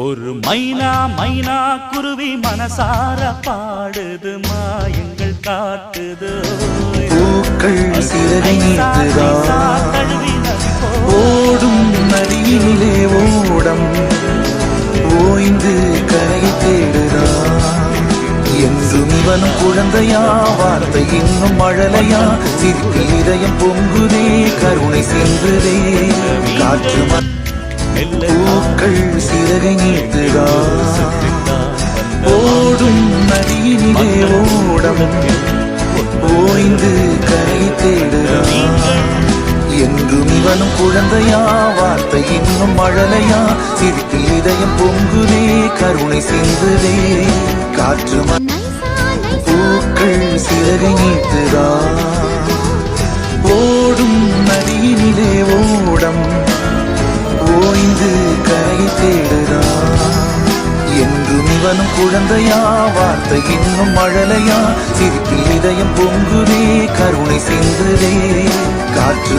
ஒரு மைனா மைனா குருவி மனசார பாடுது மாயங்கள் காட்டுது பூக்கள் சிறகை நீட்டுதா ஓடும் நதியிலே ஓடம் ஓய்ந்து கரையை தேடுதா என்றும் இவனும் குழந்தையா வார்த்தை இன்னும் மழலையா சிரிப்பில் இதயம் பொங்குதே கருணை சென்றுதே காற்று பூக்கள் சிறகை நீட்டுதா ஓடும் நதியிலே ஓடம் ஓய்ந்து கரை தேடுதா என்றும் இவனும் குழந்தையா வார்த்தை இன்னும் மழலையா சிரிப்பில் இதயம் பொங்குதே கருணை சிந்துதே காற்று பூக்கள் சிறகை நீட்டுதா ஓடும் நதியினிலே ஓடம் ஓய்ந்து கரை தேடுதா என்றும் இவனும் குழந்தையா வார்த்தை இன்னும் மழலையா சிரிப்பில் இதயம் பொங்குதே கருணை சிந்துதே காற்று